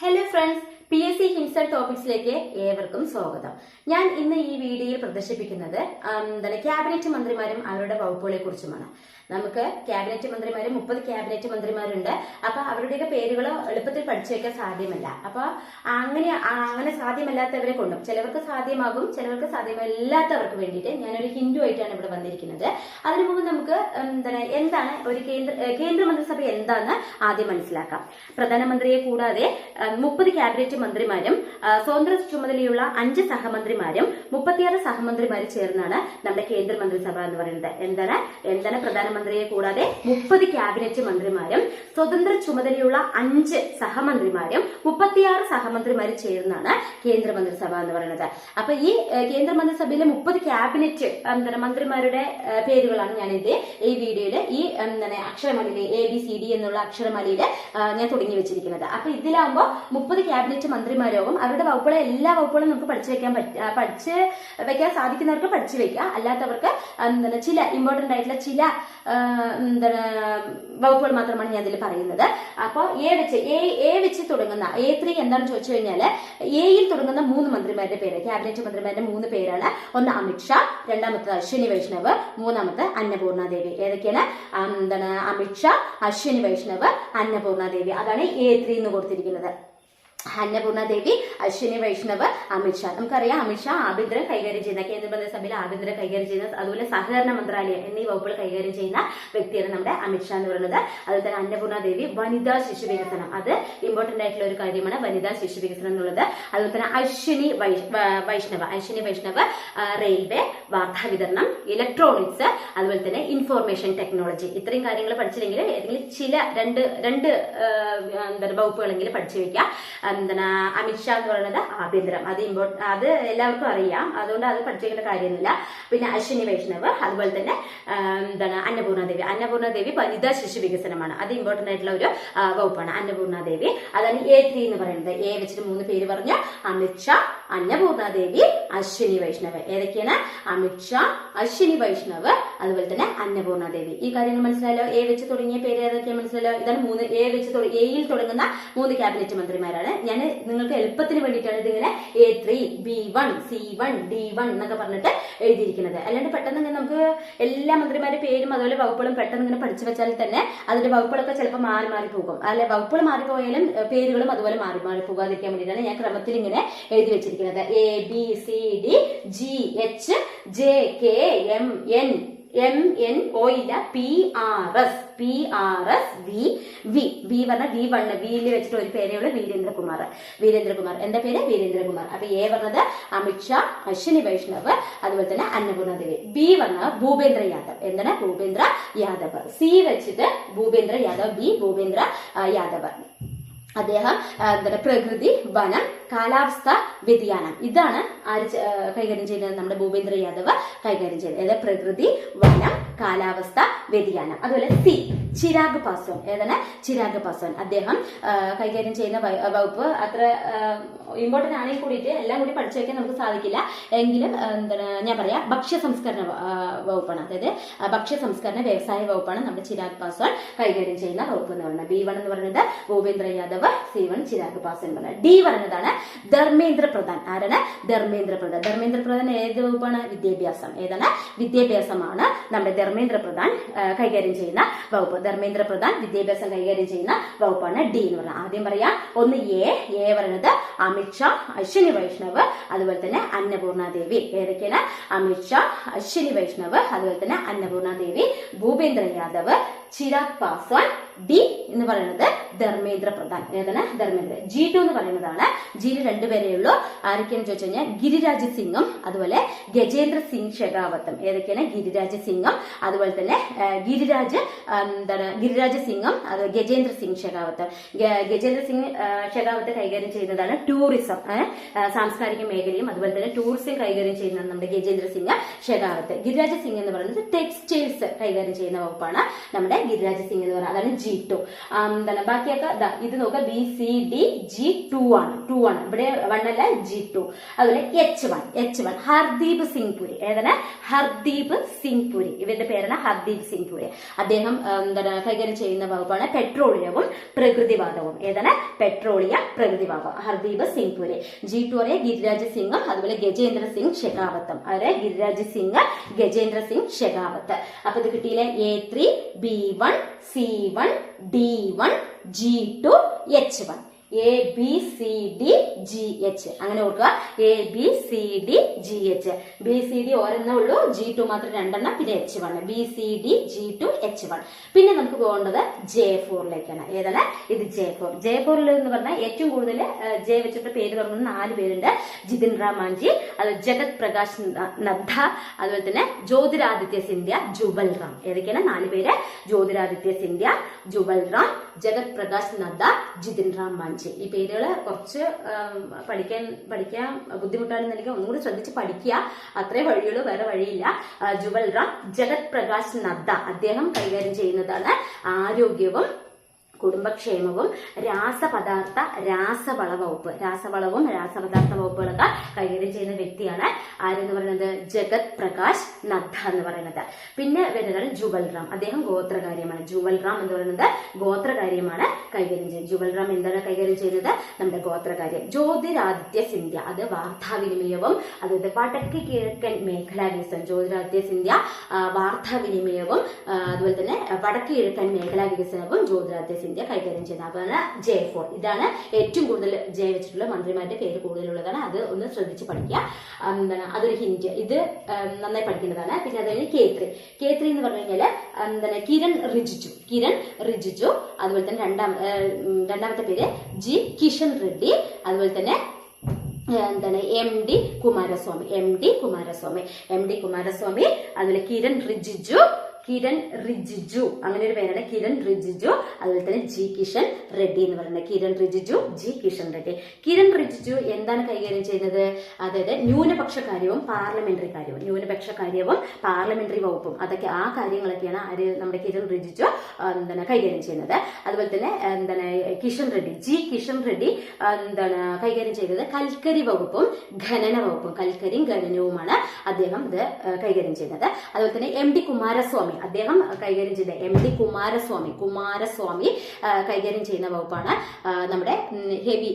Hello friends, PSC himself ടോപ്പിക്സിലേക്ക് ഏവർക്കും സ്വാഗതം. ഞാൻ ഇന്ന് ഈ വീഡിയോയിൽ പ്രദർശിപ്പിക്കുന്നത് ക്യാബിനറ്റ് മന്ത്രിമാരും അവരുടെ വകുപ്പുകളെ കുറിച്ചുമാണ്. നമുക്ക് ക്യാബിനറ്റ് മന്ത്രിമാരും 30 ക്യാബിനറ്റ് മന്ത്രിമാരുണ്ട്. അപ്പൊ അവരുടെയൊക്കെ പേരുകൾ എളുപ്പത്തിൽ പഠിച്ചു വെക്കാൻ സാധ്യമല്ല. അപ്പൊ അങ്ങനെ സാധ്യമല്ലാത്തവരെ കൊണ്ടും ചിലവർക്ക് സാധ്യമാകും, ചിലവർക്ക് സാധ്യമല്ലാത്തവർക്ക് വേണ്ടിയിട്ട് ഞാനൊരു ഹിന്ദു ആയിട്ടാണ് ഇവിടെ വന്നിരിക്കുന്നത്. അതിനു മുമ്പ് നമുക്ക് എന്താണ് ഒരു കേന്ദ്രമന്ത്രിസഭ എന്താന്ന് ആദ്യം മനസ്സിലാക്കാം. പ്രധാനമന്ത്രിയെ കൂടാതെ 30 ക്യാബിനറ്റ് മന്ത്രിമാരും സ്വതന്ത്ര ചുമതലയുള്ള 5 സഹമന്ത്രിമാരും 36 സഹമന്ത്രിമാരും ചേർന്നാണ് നമ്മുടെ കേന്ദ്രമന്ത്രിസഭ എന്ന് പറയുന്നത്. എന്താണ് പ്രധാനമന്ത്രിയെ കൂടാതെ 30 ക്യാബിനറ്റ് മന്ത്രിമാരും സ്വതന്ത്ര ചുമതലയുള്ള 5 സഹമന്ത്രിമാരും 36 സഹമന്ത്രിമാരും ചേർന്നാണ് കേന്ദ്രമന്ത്രിസഭ എന്ന് പറയുന്നത്. അപ്പൊ ഈ കേന്ദ്രമന്ത്രിസഭയിലെ 30 ക്യാബിനറ്റ് മന്ത്രിമാരുടെ പേരുകളാണ് ഞാൻ ഈ വീഡിയോയില് ഈ അക്ഷരമാലയില് ABCD എന്നുള്ള അക്ഷരമാലയില് ഞാൻ തുടങ്ങി വെച്ചിരിക്കുന്നത്. അപ്പൊ ഇതിലാകുമ്പോൾ 30 ക്യാബിനറ്റ് മന്ത്രിമാരാകും. അവരുടെ വകുപ്പുകളെ എല്ലാ വകുപ്പുകളും നമുക്ക് പഠിച്ചു വെക്കാൻ സാധിക്കുന്നവർക്ക് പഠിച്ചു വെക്കുക. അല്ലാത്തവർക്ക് ചില ഇമ്പോർട്ടന്റ് ആയിട്ടുള്ള ചില വകുപ്പുകൾ മാത്രമാണ് ഞാൻ ഇതിൽ പറയുന്നത്. അപ്പോൾ എ വെച്ച് തുടങ്ങുന്ന A3 എന്താണെന്ന് ചോദിച്ചു കഴിഞ്ഞാൽ എയിൽ തുടങ്ങുന്ന 3 മന്ത്രിമാരുടെ പേര്, ക്യാബിനറ്റ് മന്ത്രിമാരുടെ 3 പേരാണ്. ഒന്ന് അമിത്ഷാ, രണ്ടാമത്തെ അശ്വിനി വൈഷ്ണവ്, മൂന്നാമത്തെ അന്നപൂർണ ദേവി. ഏതൊക്കെയാണ്? അമിത്ഷാ, അശ്വിനി വൈഷ്ണവ്, അന്നപൂർണ ദേവി. അതാണ് A3 എന്ന് കൊടുത്തിരിക്കുന്നത്. അന്നപൂർണ ദേവി, അശ്വിനി വൈഷ്ണവ്, അമിത്ഷാ. നമുക്കറിയാം അമിത്ഷാ ആഭ്യന്തരം കൈകാര്യം ചെയ്യുന്ന, കേന്ദ്രമന്ത്രിസഭയിൽ ആഭ്യന്തരം കൈകാര്യം ചെയ്യുന്ന, അതുപോലെ സഹകരണ മന്ത്രാലയം എന്നീ വകുപ്പുകൾ കൈകാര്യം ചെയ്യുന്ന വ്യക്തിയാണ് നമ്മുടെ അമിത്ഷാ എന്ന് പറയുന്നത്. അതുപോലെ തന്നെ അന്നപൂർണ ദേവി വനിതാ ശിശു വികസനം, അത് ഇമ്പോർട്ടന്റ് ആയിട്ടുള്ള ഒരു കാര്യമാണ്, വനിതാ ശിശു വികസനം എന്നുള്ളത്. അതുപോലെ തന്നെ അശ്വിനി വൈഷ്ണവ് റെയിൽവേ, വാർത്താവിതരണം, ഇലക്ട്രോണിക്സ്, അതുപോലെ തന്നെ ഇൻഫോർമേഷൻ ടെക്നോളജി. ഇത്രയും കാര്യങ്ങൾ പഠിച്ചില്ലെങ്കിൽ ഏതെങ്കിലും ചില രണ്ട് വകുപ്പുകളെങ്കിലും പഠിച്ചു വെക്കാം. അമിത്ഷാ എന്ന് പറയുന്നത് ആഭ്യന്തരം, അത് എല്ലാവർക്കും അറിയാം, അതുകൊണ്ട് അത് പഠിച്ചേക്കേണ്ട കാര്യമൊന്നുമില്ല. പിന്നെ അശ്വിനി വൈഷ്ണവ്, അതുപോലെ തന്നെ അന്നപൂർണ ദേവി വനിതാ ശിശു വികസനമാണ്, അത് ഇമ്പോർട്ടന്റ് ആയിട്ടുള്ള ഒരു വകുപ്പാണ് അന്നപൂർണ ദേവി. അതാണ് A3 എന്ന് പറയുന്നത്. എ വെച്ചിട്ട് 3 പേര് പറഞ്ഞു: അമിത്ഷാ, അന്നപൂർണ ദേവി, അശ്വിനി വൈഷ്ണവ്. ഏതൊക്കെയാണ്? അമിത്ഷാ, അശ്വിനി വൈഷ്ണവ്, അതുപോലെ തന്നെ അന്നപൂർണ ദേവി. ഈ കാര്യങ്ങൾ മനസ്സിലായല്ലോ. എ വെച്ച് തുടങ്ങിയ പേര് ഏതൊക്കെയാണ് മനസ്സിലായല്ലോ. ഇതാണ് 3 എയിൽ തുടങ്ങുന്ന 3 ക്യാബിനറ്റ് മന്ത്രിമാരാണ്. ഞാൻ നിങ്ങൾക്ക് എളുപ്പത്തിന് വേണ്ടിയിട്ടാണ് ഇതിങ്ങനെ A3, B1, C1, D1 എന്നൊക്കെ പറഞ്ഞിട്ട് എഴുതിയിരിക്കുന്നത്. അല്ലാണ്ട് പെട്ടെന്ന് നമുക്ക് എല്ലാ മന്ത്രിമാരുടെ പേരും അതുപോലെ വകുപ്പുകളും പെട്ടെന്ന് ഇങ്ങനെ പഠിച്ചു വെച്ചാൽ തന്നെ അതിന്റെ വകുപ്പുകളൊക്കെ ചിലപ്പോൾ മാറി പോകും. അല്ലെ, വകുപ്പുകൾ മാറിപ്പോയാലും പേരുകളും അതുപോലെ മാറി പോകാതിരിക്കാൻ വേണ്ടിയിട്ടാണ് ഞാൻ ക്രമത്തിൽ ഇങ്ങനെ എഴുതി വെച്ചിരിക്കുന്നത്. ABCD GH JKMNO ഇല്ല, PRS V പറഞ്ഞ V1 വിയിൽ വെച്ചിട്ട് ഒരു പേരേ ഉള്ളൂ, വീരേന്ദ്രകുമാർ. എന്താ പേര്? വീരേന്ദ്രകുമാർ. അപ്പൊ എ പറഞ്ഞത് അമിത്ഷാ, അശ്വിനി വൈഷ്ണവ്, അതുപോലെ തന്നെ അന്നപൂർണ ദേവി. ബി പറഞ്ഞ ഭൂപേന്ദ്ര യാദവ്. എന്താണ്? ഭൂപേന്ദ്ര യാദവ്. സി വെച്ചിട്ട് ഭൂപേന്ദ്ര യാദവ്, ബി ഭൂപേന്ദ്ര യാദവ്. അദ്ദേഹം പ്രകൃതി, വനം, കാലാവസ്ഥ വ്യതിയാനം, ഇതാണ് ആര് കൈകാര്യം ചെയ്യുന്നത്? നമ്മുടെ ഭൂപേന്ദ്ര യാദവ് കൈകാര്യം ചെയ്യുന്നത്. ഏത്? പ്രകൃതി, വനം, കാലാവസ്ഥ വ്യതിയാനം. അതുപോലെ സി ചിരാഗ് പാസ്വാൻ. ഏതാണ്? ചിരാഗ് പാസ്വാൻ. അദ്ദേഹം കൈകാര്യം ചെയ്യുന്ന വകുപ്പ് അത്ര ഇമ്പോർട്ടന്റ് ആണെങ്കിൽ കൂടിയിട്ട് എല്ലാം കൂടി പഠിച്ചു വയ്ക്കാൻ നമുക്ക് സാധിക്കില്ല. എങ്കിലും ഞാൻ പറയാം, ഭക്ഷ്യ സംസ്കരണ വകുപ്പാണ്. അതായത് ഭക്ഷ്യ സംസ്കരണ വ്യവസായ വകുപ്പാണ് നമ്മുടെ ചിരാഗ് പാസ്വാൻ കൈകാര്യം ചെയ്യുന്ന വകുപ്പ് എന്ന് പറയുന്നത്. B1 എന്ന് പറയുന്നത് ഭൂപേന്ദ്ര യാദവ്, C1 ചിരാഗ് പാസ്വാൻ പറയുന്നത്. D പറയുന്നതാണ് ധർമ്മേന്ദ്ര പ്രധാൻ. ആരാണ്? ധർമ്മേന്ദ്ര പ്രധാൻ ഏത് വകുപ്പാണ്? വിദ്യാഭ്യാസം. ഏതാണ്? വിദ്യാഭ്യാസമാണ് നമ്മുടെ ധർമ്മേന്ദ്ര പ്രധാൻ കൈകാര്യം ചെയ്യുന്ന വകുപ്പ്. ധർമ്മേന്ദ്ര പ്രധാൻ വിദ്യാഭ്യാസം കൈകാര്യം ചെയ്യുന്ന വകുപ്പാണ് D എന്ന് പറയുന്നത്. ആദ്യം പറയാം. ഒന്ന് എ പറയുന്നത് അമിത്ഷാ, അശ്വിനി വൈഷ്ണവ്, അതുപോലെ തന്നെ അന്നപൂർണ ദേവി. ഏതൊക്കെയാണ്? അമിത്ഷാ, അശ്വിനി വൈഷ്ണവ്, അതുപോലെ തന്നെ അന്നപൂർണ ദേവി, ഭൂപേന്ദ്ര യാദവ്, ചിരാഗ് പാസ്വാൻ. D എന്ന് പറയുന്നത് ധർമ്മേന്ദ്ര പ്രധാൻ. ഏതാണ്? ധർമ്മേന്ദ്ര. G2 എന്ന് പറയുന്നതാണ്. ജിയിൽ 2 പേരേ ഉള്ളൂ. ആരൊക്കെയാണെന്ന് ചോദിച്ചു കഴിഞ്ഞാൽ ഗിരിരാജ് സിംഗും അതുപോലെ ഗജേന്ദ്ര സിംഗ് ഷെഖാവത്തും. ഏതൊക്കെയാണ്? ഗിരിരാജ് സിംഗും അതുപോലെ തന്നെ ഗിരിരാജ് സിംഗും ഗജേന്ദ്ര സിംഗ് ഷെഖാവത്ത്. ഗജേന്ദ്ര സിംഗ് ഷെഖാവത്ത് കൈകാര്യം ചെയ്യുന്നതാണ് ടൂറിസം, സാംസ്കാരിക മേഖലയും അതുപോലെ തന്നെ ടൂറിസം കൈകാര്യം ചെയ്യുന്നതാണ് നമ്മുടെ ഗജേന്ദ്ര സിംഗ് ഷെഖാവത്ത്. ഗിരിരാജ് സിംഗ് എന്ന് പറയുന്നത് ടെക്സ്റ്റൈൽസ് കൈകാര്യം ചെയ്യുന്ന വകുപ്പാണ് നമ്മുടെ ഗിരിരാജ് സിംഗ് എന്ന് പറയുന്നത്. അതാണ് G2. എന്താണ് ബാക്കിയൊക്കെ ഇത് നോക്കുക, BCD G2 ആണ്. ഇവിടെ 1 അല്ല, G2. അതുപോലെ H1 ഹർദീപ് സിംഗ് പുരി. ഏതാണ്? ഹർദീപ് സിംഗ് പുരി. ഇവരുടെ പേരാണ് ഹർദീപ് സിംഗ് പുരി. അദ്ദേഹം എന്താണ് കൈകാര്യം ചെയ്യുന്ന വകുപ്പാണ് പെട്രോളിയവും പ്രകൃതിവാതവും. ഏതാണ്? പെട്രോളിയം, പ്രകൃതിവാതം. ഹർദീപ് സിംഗ് പുരി. G2 അറിയ ഗിരിരാജ് സിംഗും അതുപോലെ ഗജേന്ദ്ര സിംഗ് ഷെഖാവത്തും. അവരെ ഗിരിരാജ് സിംഗ്, ഗജേന്ദ്ര സിംഗ് ഷെഖാവത്ത്. അപ്പൊ ഇത് കിട്ടിയില്ലേ? A3 B1 C1 D1 G2 H1. ABCDGH. അങ്ങനെ ഓർക്കുക, ABCDGH. BCD ഒരെണ്ണേ ഉള്ളൂ, G2 മാത്രം 2 പിന്നെ H1. BCD G2 H1. പിന്നെ നമുക്ക് പോകേണ്ടത് J4ലേക്കാണ്. ഏതാണ്? ഇത് J4 എന്ന് പറഞ്ഞാൽ ഏറ്റവും കൂടുതൽ ജെ വെച്ചിട്ട് പേര് തുടങ്ങുന്ന 4 പേരുണ്ട്. ജിതിൻ റാം മാഞ്ചി, അത് ജഗത് പ്രകാശ് നദ്ദ, അതുപോലെ തന്നെ ജ്യോതിരാദിത്യ സിന്ധ്യ, ജുവൽ റാം. ഏതൊക്കെയാണ് 4 പേര്? ജ്യോതിരാദിത്യ സിന്ധ്യ, ജുവൽ റാം, ജഗത് പ്രകാശ് നദ്ദ, ജിതിൻ റാം മാഞ്ചി. ഈ പേരുകൾ കുറച്ച് പഠിക്കാൻ ബുദ്ധിമുട്ടാണെന്നെങ്കിൽ ഒന്നുകൂടി ശ്രദ്ധിച്ച് പഠിക്കുക. അത്രേ വഴിയുള്ളൂ, വേറെ വഴിയില്ല. ജുവൽ റാം, ജഗത് പ്രകാശ് നദ്ദ അദ്ദേഹം കൈകാര്യം ചെയ്യുന്നതാണ് ആരോഗ്യവും കുടുംബക്ഷേമവും രാസവളവും രാസപദാർത്ഥ വകുപ്പുകളൊക്കെ കൈകാര്യം ചെയ്യുന്ന വ്യക്തിയാണ് ആരെന്ന് പറയുന്നത്? ജഗത് പ്രകാശ് നദ്ദ എന്ന് പറയുന്നത്. പിന്നെ വരുന്നത് ജുവൽ റാം. അദ്ദേഹം ഗോത്രകാര്യമാണ്. ജുവൽ റാം എന്ന് പറയുന്നത് ഗോത്രകാര്യമാണ് കൈകാര്യം ചെയ്യുന്നത്. ജുവൽ റാം എന്താണ് കൈകാര്യം ചെയ്യുന്നത്? നമ്മുടെ ഗോത്രകാര്യം. ജ്യോതിരാദിത്യ സിന്ധ്യ, അത് വാർത്താവിനിമയവും അതുപോലെ വടക്ക് കിഴക്കൻ മേഖലാ വികസനം. ജ്യോതിരാദിത്യ സിന്ധ്യ വാർത്താവിനിമയവും അതുപോലെ തന്നെ വടക്ക് കിഴക്കൻ മേഖലാ വികസനവും ജ്യോതിരാദിത്യ സിന്ധ്യ കൈകാര്യം ചെയ്യുന്നത്. അതാണ് J4. ഇതാണ് ഏറ്റവും കൂടുതൽ ജെ വെച്ചിട്ടുള്ള മന്ത്രിമാരുടെ പേര് കൂടുതലുള്ളതാണ്. അത് ഒന്ന് ശ്രദ്ധിച്ച് പഠിക്കുക. അതൊരു ഹിന്റ്. ഇത് നന്നായി പഠിക്കേണ്ടതാണ്. പിന്നെ അത് കഴിഞ്ഞ് K3 എന്ന് പറഞ്ഞു കഴിഞ്ഞാൽ എന്താണ്? കിരൺ റിജിജു. അതുപോലെ തന്നെ രണ്ടാമത്തെ പേര് കിഷൻ റെഡ്ഡി. അതുപോലെ തന്നെ എന്താണ്? MD കുമാരസ്വാമി. അതുപോലെ കിരൺ റിജിജു, അങ്ങനെ ഒരു പേരാണ് കിരൺ റിജിജു. അതുപോലെ തന്നെ കിഷൻ റെഡ്ഡി എന്ന് പറയുന്നത്. കിരൺ റിജിജു എന്താണ് കൈകാര്യം ചെയ്യുന്നത്? അതായത് ന്യൂനപക്ഷ കാര്യവും പാർലമെന്ററി വകുപ്പും അതൊക്കെ ആ കാര്യങ്ങളൊക്കെയാണ് നമ്മുടെ കിരൺ റിജിജു എന്താണ് കൈകാര്യം ചെയ്യുന്നത്. അതുപോലെ തന്നെ എന്താണ് കിഷൻ റെഡ്ഡി എന്താണ് കൈകാര്യം ചെയ്യുന്നത്? കൽക്കരി വകുപ്പും ഖനന വകുപ്പും. കൽക്കരിയും ഖനനവുമാണ് അദ്ദേഹം ഇത് കൈകാര്യം ചെയ്യുന്നത്. അതുപോലെ തന്നെ MD കുമാരസ്വാമി അദ്ദേഹം കൈകാര്യം ചെയ്ത കുമാരസ്വാമി കൈകാര്യം ചെയ്യുന്ന വകുപ്പാണ് നമ്മുടെ ഹെവി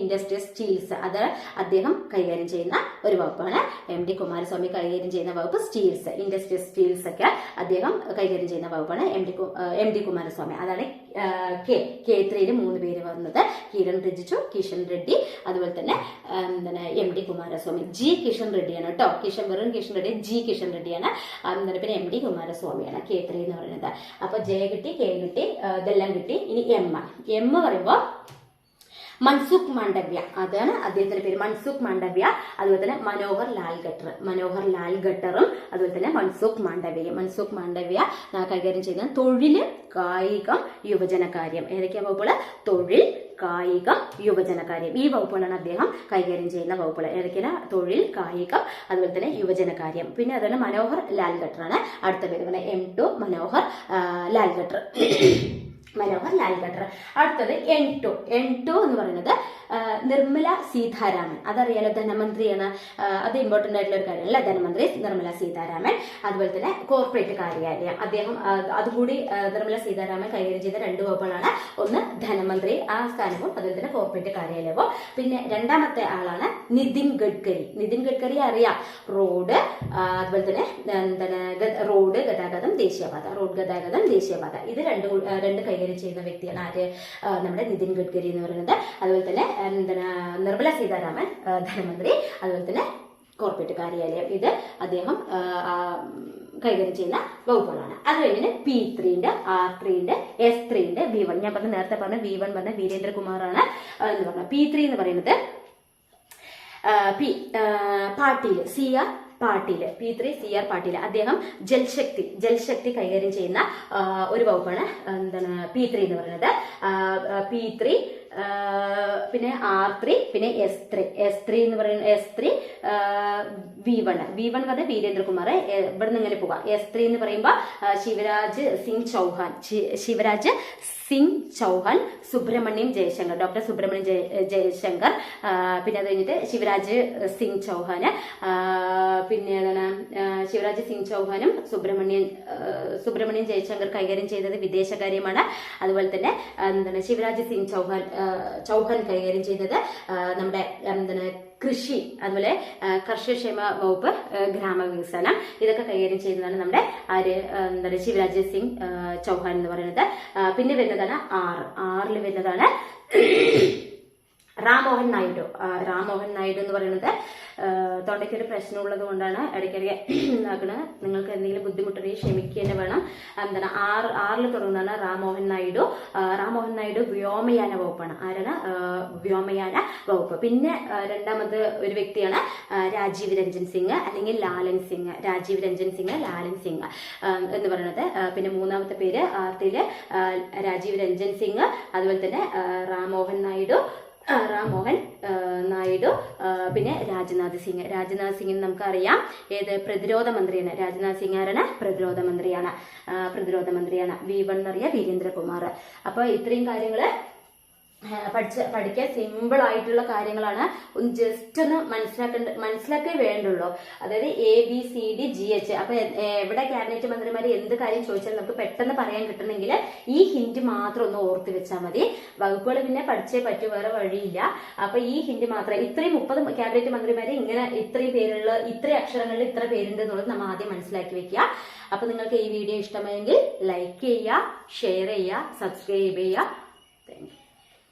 ഇൻഡസ്ട്രിയൽ സ്റ്റീൽസ്. അത് അദ്ദേഹം കൈകാര്യം ചെയ്യുന്ന ഒരു വകുപ്പാണ്. MD കുമാരസ്വാമി കൈകാര്യം ചെയ്യുന്ന വകുപ്പ് സ്റ്റീൽസ്, ഇൻഡസ്ട്രിയൽ സ്റ്റീൽസ് ഒക്കെ അദ്ദേഹം കൈകാര്യം ചെയ്യുന്ന വകുപ്പാണ് MD കുമാരസ്വാമി. അതാണ് K3 3 പേര് വന്നത്. കിരൺ റിജിജു, കിഷൻ റെഡ്ഡി, അതുപോലെ തന്നെ എന്താണ് MD കുമാരസ്വാമി. കിഷൻ റെഡ്ഡിയാണ് കേട്ടോ. കിഷൻ റെഡ്ഡി, കിഷൻ റെഡ്ഡിയാണ്. പിന്നെ MD കുമാരസ്വാമിയാണ് K3 എന്ന് പറയുന്നത്. അപ്പൊ J കിട്ടി, K കിട്ടി, ഇതെല്ലാം കിട്ടി. ഇനി M പറയുമ്പോ മൻസുഖ് മാണ്ഡവ്യ, അതാണ് അദ്ദേഹത്തിന്റെ പേര്. മൻസുഖ് മാണ്ഡവ്യ, അതുപോലെ തന്നെ മനോഹർ ലാൽ ഖട്ടറും അതുപോലെ തന്നെ മൻസുഖ് മാണ്ഡവ്യ കൈകാര്യം ചെയ്യുന്ന തൊഴില്, കായികം, യുവജനകാര്യം. ഏതൊക്കെയാ വകുപ്പുകൾ? തൊഴിൽ, കായികം, യുവജനകാര്യം. ഈ വകുപ്പുകളാണ് അദ്ദേഹം കൈകാര്യം ചെയ്യുന്ന വകുപ്പുകൾ. ഏതൊക്കെയാണ്? തൊഴിൽ, കായികം, അതുപോലെ തന്നെ യുവജനകാര്യം. പിന്നെ അതുപോലെ മനോഹർ ലാൽ ഖട്ടറാണ് അടുത്ത പേര്. M2 മനോഹർ ലാൽ ഖട്ടർ. അടുത്തത് N2 എന്ന് പറയുന്നത് നിർമ്മല സീതാരാമൻ. അതറിയാലോ, ധനമന്ത്രിയാണ്. അത് ഇമ്പോർട്ടന്റ് ആയിട്ടുള്ള ഒരു കാര്യമല്ല. ധനമന്ത്രി നിർമ്മല സീതാരാമൻ. അതുപോലെ തന്നെ കോർപ്പറേറ്റ് കാര്യാലയം. അദ്ദേഹം അതുകൂടി നിർമ്മല സീതാരാമൻ കൈകാര്യം ചെയ്ത 2 വകുപ്പുകളാണ്. ഒന്ന് ധനമന്ത്രി ആ സ്ഥാനവും അതുപോലെ തന്നെ കോർപ്പറേറ്റ് കാര്യാലയവും. പിന്നെ രണ്ടാമത്തെ ആളാണ് നിതിൻ ഗഡ്കരി അറിയാം. റോഡ്, അതുപോലെ തന്നെ എന്താണ് റോഡ് ഗതാഗതം ദേശീയപാത. ഇത് രണ്ട് കൈകാര്യം ചെയ്യുന്ന വ്യക്തിയാണ് ആര്? നമ്മുടെ നിതിൻ ഗഡ്കരി എന്ന് പറയുന്നത്. അതുപോലെ തന്നെ എന്താണ് നിർമ്മല സീതാരാമൻ ധനമന്ത്രി, അതുപോലെ തന്നെ കോർപ്പറേറ്റ് കാര്യാലയം. ഇത് അദ്ദേഹം കൈകാര്യം ചെയ്യുന്ന വകുപ്പുകളാണ്. അത് കഴിഞ്ഞ് P3 ഉണ്ട്, R3 ഉണ്ട്, S3 ഉണ്ട്, V1. ഞാൻ നേരത്തെ പറഞ്ഞ V1 പറഞ്ഞ വീരേന്ദ്രകുമാറാണ് എന്ന് പറഞ്ഞ. P3 എന്ന് പറയുന്നത് Patil, CR Patil. P3 CR Patil. അദ്ദേഹം ജൽശക്തി കൈകാര്യം ചെയ്യുന്ന ഒരു വകുപ്പാണ് എന്താണ് P3 എന്ന് പറയുന്നത്. P3 പിന്നെ R3, പിന്നെ S3 എന്ന് പറയുന്നത് S3 V1 എന്ന് പറഞ്ഞാൽ വീരേന്ദ്രകുമാർ. ഇവിടെ നിന്ന് ഇങ്ങനെ പോകാം. S3 എന്ന് പറയുമ്പോൾ ശിവരാജ് സിംഗ് ചൗഹാൻ, സുബ്രഹ്മണ്യം ജയശങ്കർ, ഡോക്ടർ സുബ്രഹ്മണ്യം ജയശങ്കർ. പിന്നെ അത് കഴിഞ്ഞിട്ട് ശിവരാജ് സിംഗ് ചൗഹാന്, പിന്നെ എന്താണ് ശിവരാജ് സിംഗ് ചൗഹാനും സുബ്രഹ്മണ്യം ജയശങ്കർ കൈകാര്യം ചെയ്തത് വിദേശകാര്യമാണ്. അതുപോലെ തന്നെ എന്താണ് ശിവരാജ് സിംഗ് ചൗഹാൻ കൈകാര്യം ചെയ്തത് നമ്മുടെ എന്താണ് കൃഷി, അതുപോലെ കർഷകക്ഷേമ വകുപ്പ്, ഗ്രാമവികസനം, ഇതൊക്കെ കൈകാര്യം ചെയ്യുന്നതാണ് നമ്മുടെ എന്താണ് ശിവരാജ് സിംഗ് ചൗഹാൻ എന്ന് പറയുന്നത്. പിന്നെ വരുന്നതാണ് ആറിൽ വരുന്നതാണ് റാംമോഹൻ നായിഡു എന്ന് പറയുന്നത് തൊണ്ടയ്ക്കൊരു പ്രശ്നമുള്ളത് കൊണ്ടാണ് ഇടയ്ക്കിടയ്ക്ക് ഇതാക്കുന്നത്. നിങ്ങൾക്ക് എന്തെങ്കിലും ബുദ്ധിമുട്ടുണ്ടെങ്കിൽ ക്ഷമിക്കുക തന്നെ വേണം. എന്താണ് ആറിൽ തുടങ്ങുന്നതാണ് റാംമോഹൻ നായിഡു വ്യോമയാന വകുപ്പാണ്. ആരാണ്? വ്യോമയാന വകുപ്പ്. പിന്നെ രണ്ടാമത് ഒരു വ്യക്തിയാണ് രാജീവ് രഞ്ജൻ സിംഗ് അല്ലെങ്കിൽ ലാലൻ സിംഗ് എന്ന് പറയുന്നത്. പിന്നെ മൂന്നാമത്തെ പേര് ആർത്തിയില് രാജീവ് രഞ്ജൻ സിംഗ്, അതുപോലെ തന്നെ റാംമോഹൻ നായിഡു, പിന്നെ രാജ്നാഥ് സിംഗ് നമുക്കറിയാം ഏത് പ്രതിരോധ മന്ത്രിയാണ്. രാജ്നാഥ് സിംഗ് ആരാണ്? പ്രതിരോധ മന്ത്രിയാണ്. V1 എന്നറിയാം വീരേന്ദ്രകുമാർ. അപ്പൊ ഇത്രയും കാര്യങ്ങള് പഠിക്കാൻ സിമ്പിൾ ആയിട്ടുള്ള കാര്യങ്ങളാണ്. ജസ്റ്റ് ഒന്ന് മനസ്സിലാക്കേ വേണ്ടുള്ളൂ. അതായത് ABCDGH. അപ്പൊ എവിടെ ക്യാബിനറ്റ് മന്ത്രിമാര് എന്ത് കാര്യം ചോദിച്ചാലും നമുക്ക് പെട്ടെന്ന് പറയാൻ കിട്ടണമെങ്കിൽ ഈ ഹിന്റ് മാത്രം ഒന്ന് ഓർത്ത് വെച്ചാൽ മതി. വകുപ്പുകൾ പിന്നെ പഠിച്ചേ പറ്റൂ, വേറെ വഴിയില്ല. അപ്പൊ ഈ ഹിന്റ് മാത്രം, ഇത്രയും 30 ക്യാബിനറ്റ് മന്ത്രിമാര് ഇങ്ങനെ ഇത്രയും പേരുള്ള, ഇത്രയും അക്ഷരങ്ങളിൽ ഇത്ര പേരുണ്ട് എന്നുള്ളത് നമ്മൾ ആദ്യം മനസ്സിലാക്കി വെക്കുക. അപ്പൊ നിങ്ങൾക്ക് ഈ വീഡിയോ ഇഷ്ടമായെങ്കിൽ ലൈക്ക് ചെയ്യുക, ഷെയർ ചെയ്യുക, സബ്സ്ക്രൈബ് ചെയ്യുക. Thank you.